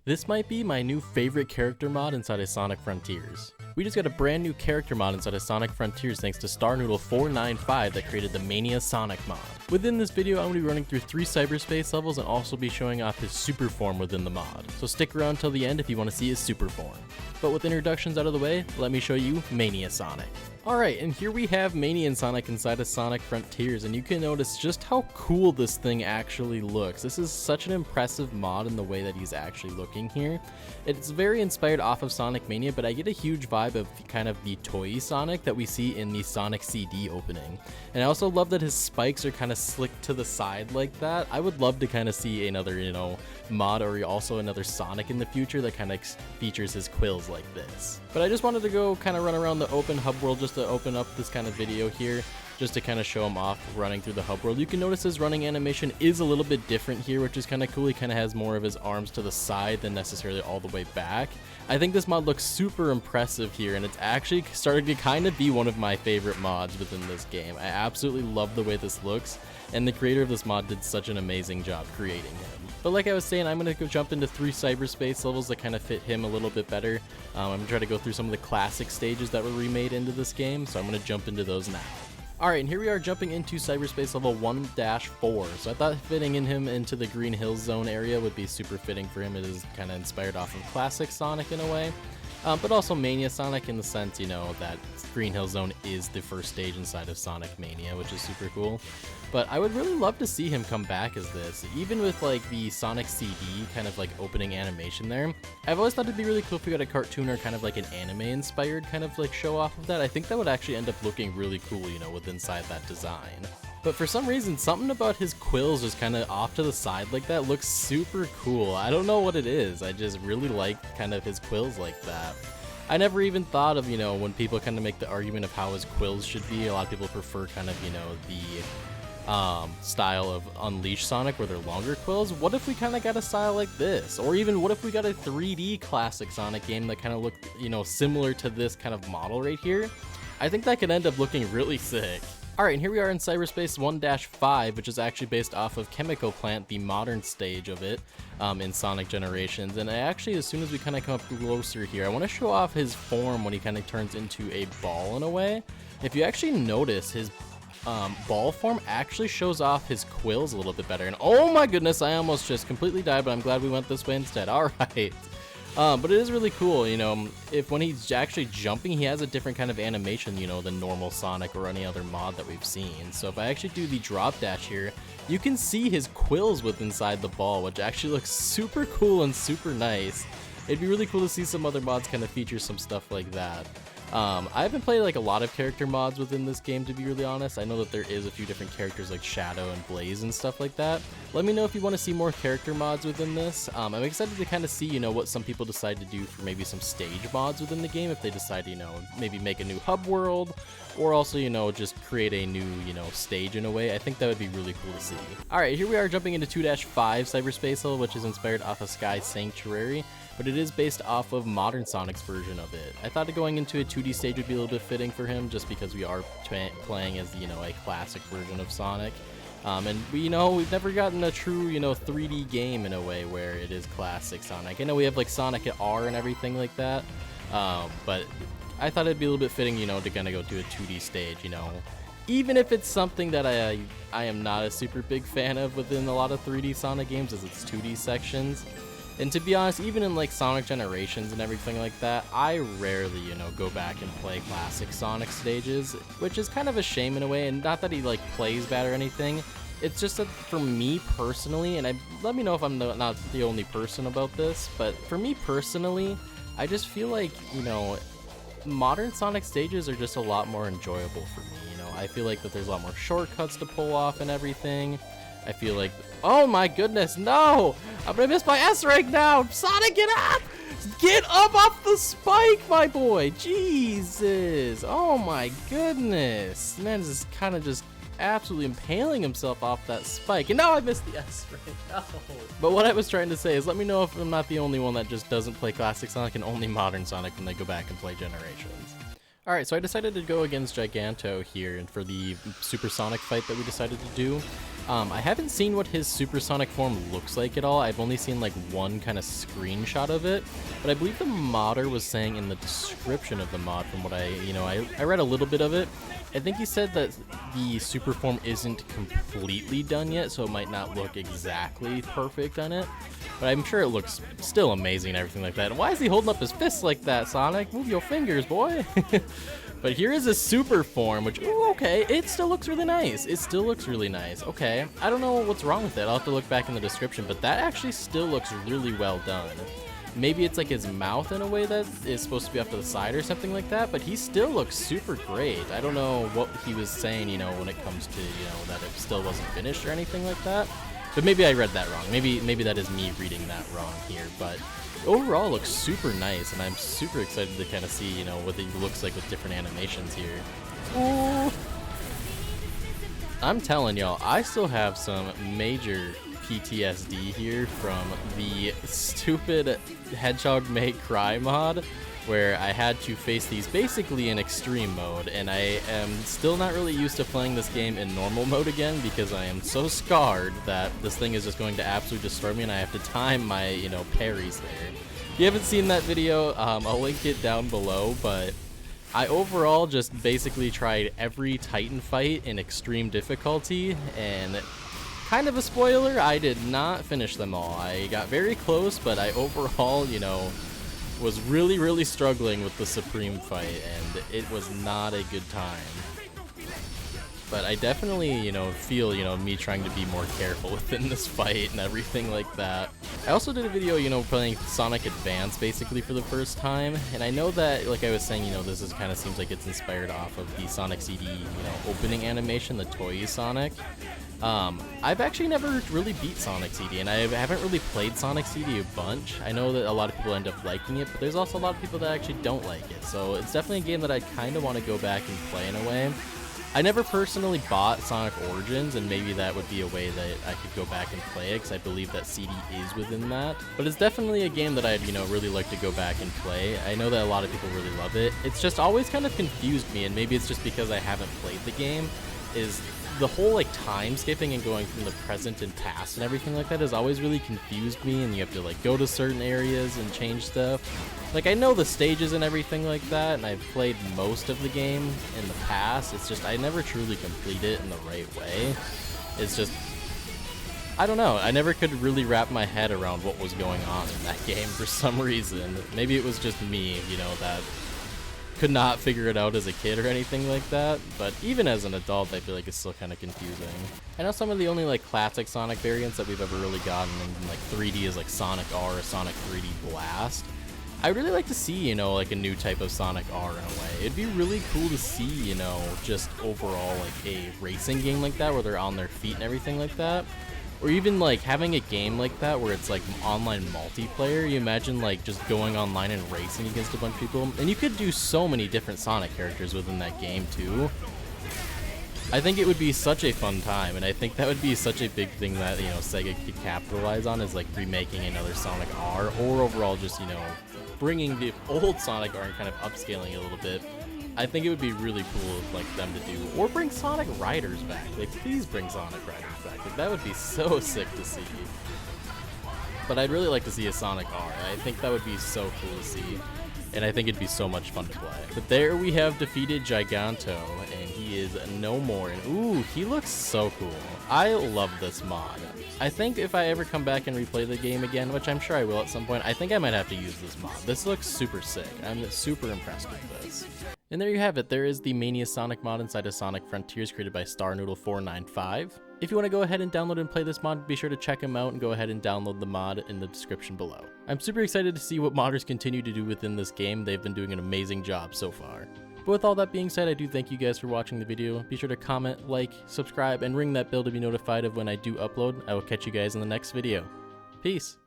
This might be my new favorite character mod inside of Sonic Frontiers. We just got a brand new character mod inside of Sonic Frontiers thanks to StarNoodle495 that created the Mania Sonic mod. Within this video, I'm going to be running through 3 cyberspace levels and also be showing off his super form within the mod. So stick around till the end if you want to see his super form. But with introductions out of the way, let me show you Mania Sonic. Alright, and here we have Mania Sonic inside of Sonic Frontiers, and you can notice just how cool this thing actually looks. This is such an impressive mod in the way that he's actually looking here. It's very inspired off of Sonic Mania, but I get a huge vibe of kind of the toy Sonic that we see in the Sonic CD opening. And I also love that his spikes are kind of slicked to the side like that. I would love to kind of see another, mod or also another Sonic in the future that kind of features his quills like this. But I just wanted to go kind of run around the open hub world just to open up this kind of video here, just to kind of show him off running through the hub world. You can notice his running animation is a little bit different here, which is kind of cool. He kind of has more of his arms to the side than necessarily all the way back. I think this mod looks super impressive here, and it's actually starting to kind of be one of my favorite mods within this game. I absolutely love the way this looks, and the creator of this mod did such an amazing job creating him. But like I was saying, I'm going to go jump into 3 cyberspace levels that kind of fit him a little bit better. I'm going to try to go through some of the classic stages that were remade into this game, so I'm going to jump into those now. Alright, and here we are jumping into cyberspace level 1-4. So I thought fitting in him into the Green Hills Zone area would be super fitting for him. It is kind of inspired off of classic Sonic in a way. But also Mania Sonic in the sense, that Green Hill Zone is the first stage inside of Sonic Mania, which is super cool. But I would really love to see him come back as this, even with like the Sonic CD kind of like opening animation there. I've always thought it'd be really cool if we got a cartoon or kind of like an anime inspired kind of like show off of that. I think that would actually end up looking really cool, with inside that design. But for some reason, something about his quills just kind of off to the side like that looks super cool. I don't know what it is. I just really like kind of his quills like that. I never even thought of, when people kind of make the argument of how his quills should be. A lot of people prefer kind of, the style of Unleashed Sonic where they're longer quills. What if we kind of got a style like this? Or even what if we got a 3D classic Sonic game that kind of looked, similar to this kind of model right here? I think that could end up looking really sick. Alright, and here we are in Cyberspace 1-5, which is actually based off of Chemical Plant, the modern stage of it in Sonic Generations. And as soon as we kind of come up closer here, I want to show off his form when he kind of turns into a ball in a way. If you actually notice, his ball form actually shows off his quills a little bit better. And oh my goodness, I almost just completely died, but I'm glad we went this way instead. Alright. But it is really cool, if when he's actually jumping, he has a different kind of animation, than normal Sonic or any other mod that we've seen. So if I actually do the drop dash here, you can see his quills with inside the ball, which actually looks super cool and super nice. It'd be really cool to see some other mods kind of feature some stuff like that. I haven't played like a lot of character mods within this game, to be really honest. I know that there is a few different characters like Shadow and Blaze and stuff like that. Let me know if you want to see more character mods within this. I'm excited to kind of see, what some people decide to do for maybe some stage mods within the game. If they decide, maybe make a new hub world, or also, just create a new, stage in a way. I think that would be really cool to see. Alright, here we are jumping into 2-5 cyberspace level, which is inspired off of Sky Sanctuary, but it is based off of Modern Sonic's version of it. I thought going into a 2D stage would be a little bit fitting for him, just because we are playing as, a classic version of Sonic. And we've never gotten a true, 3D game in a way where it is classic Sonic. I know we have like Sonic at R and everything like that, but I thought it'd be a little bit fitting, to kind of go to a 2D stage, even if it's something that I am not a super big fan of within a lot of 3D Sonic games, as it's 2D sections. And to be honest, even in like Sonic Generations and everything like that, I rarely, go back and play classic Sonic stages, which is kind of a shame in a way. And not that he like plays bad or anything. It's just that for me personally, and let me know if I'm not the only person about this, but for me personally, I just feel like, modern Sonic stages are just a lot more enjoyable for me. I feel like that there's a lot more shortcuts to pull off and everything. I feel like, oh my goodness, no! I'm gonna miss my S rank now! Sonic, get up! Get up off the spike, my boy! Jesus! Oh my goodness! Man is kind of just absolutely impaling himself off that spike. And now I missed the S rank. No. But what I was trying to say is, let me know if I'm not the only one that just doesn't play classic Sonic and only modern Sonic when they go back and play Generations. Alright, so I decided to go against Giganto here and for the Supersonic fight that we decided to do. I haven't seen what his supersonic form looks like at all. I've only seen like one kind of screenshot of it, but I believe the modder was saying in the description of the mod, from what I read a little bit of it. I think he said that the super form isn't completely done yet, so it might not look exactly perfect on it, but I'm sure it looks still amazing and everything like that. And why is he holding up his fists like that, Sonic? Move your fingers, boy. But here is a super form, which, ooh, okay, it still looks really nice. It still looks really nice. Okay, I don't know what's wrong with it. I'll have to look back in the description, but that actually still looks really well done. Maybe it's like his mouth in a way that is supposed to be off to the side or something like that, but he still looks super great. I don't know what he was saying, when it comes to, that it still wasn't finished or anything like that. But maybe I read that wrong. Maybe that is me reading that wrong here, but overall looks super nice, and I'm super excited to kind of see, what he looks like with different animations here. Ooh. I'm telling y'all, I still have some major PTSD here from the stupid Hedgehog May Cry mod, where I had to face these basically in extreme mode, and I am still not really used to playing this game in normal mode again, because I am so scarred that this thing is just going to absolutely destroy me, and I have to time my, parries there. If you haven't seen that video, I'll link it down below, but I overall just basically tried every Titan fight in extreme difficulty, and kind of a spoiler, I did not finish them all. I got very close, but I overall, was really struggling with the Supreme fight, and it was not a good time. But I definitely, feel, me trying to be more careful within this fight and everything like that. I also did a video, playing Sonic Advance basically for the first time, and I know that, like I was saying, this is kind of seems like it's inspired off of the Sonic CD, opening animation, the Toy Sonic. I've actually never really beat Sonic CD, and I haven't really played Sonic CD a bunch. I know that a lot of people end up liking it, but there's also a lot of people that actually don't like it, so it's definitely a game that I kind of want to go back and play in a way. I never personally bought Sonic Origins, and maybe that would be a way that I could go back and play it, because I believe that CD is within that. But it's definitely a game that I'd, really like to go back and play. I know that a lot of people really love it. It's just always kind of confused me, and maybe it's just because I haven't played the game, is the whole like time skipping and going from the present and past and everything like that has always really confused me, and you have to like go to certain areas and change stuff. Like, I know the stages and everything like that, and I've played most of the game in the past. It's just I never truly complete it in the right way. It's just, I don't know, I never could really wrap my head around what was going on in that game for some reason. Maybe it was just me, that could not figure it out as a kid or anything like that, but even as an adult I feel like it's still kind of confusing. I know some of the only like classic Sonic variants that we've ever really gotten in like 3D is like Sonic R or Sonic 3D Blast. I'd really like to see, like a new type of Sonic R in a way. It'd be really cool to see, just overall like a racing game like that where they're on their feet and everything like that. Or even like having a game like that where it's like online multiplayer. You imagine like just going online and racing against a bunch of people, and you could do so many different Sonic characters within that game too. I think it would be such a fun time, and I think that would be such a big thing that, Sega could capitalize on, is like remaking another Sonic R, or overall just, bringing the old Sonic R and kind of upscaling it a little bit. I think it would be really cool like them to do, or bring Sonic Riders back. Like, please bring Sonic Riders back. Like, that would be so sick to see. But I'd really like to see a Sonic R. I think that would be so cool to see, and I think it'd be so much fun to play. But there we have defeated Giganto, and he is no more. And ooh, he looks so cool. I love this mod. I think if I ever come back and replay the game again, which I'm sure I will at some point, I think I might have to use this mod. This looks super sick. I'm super impressed with this. And there you have it. There is the Mania Sonic mod inside of Sonic Frontiers, created by StarNoodle495. If you want to go ahead and download and play this mod, be sure to check him out and go ahead and download the mod in the description below. I'm super excited to see what modders continue to do within this game. They've been doing an amazing job so far. But with all that being said, I do thank you guys for watching the video. Be sure to comment, like, subscribe, and ring that bell to be notified of when I do upload. I will catch you guys in the next video. Peace!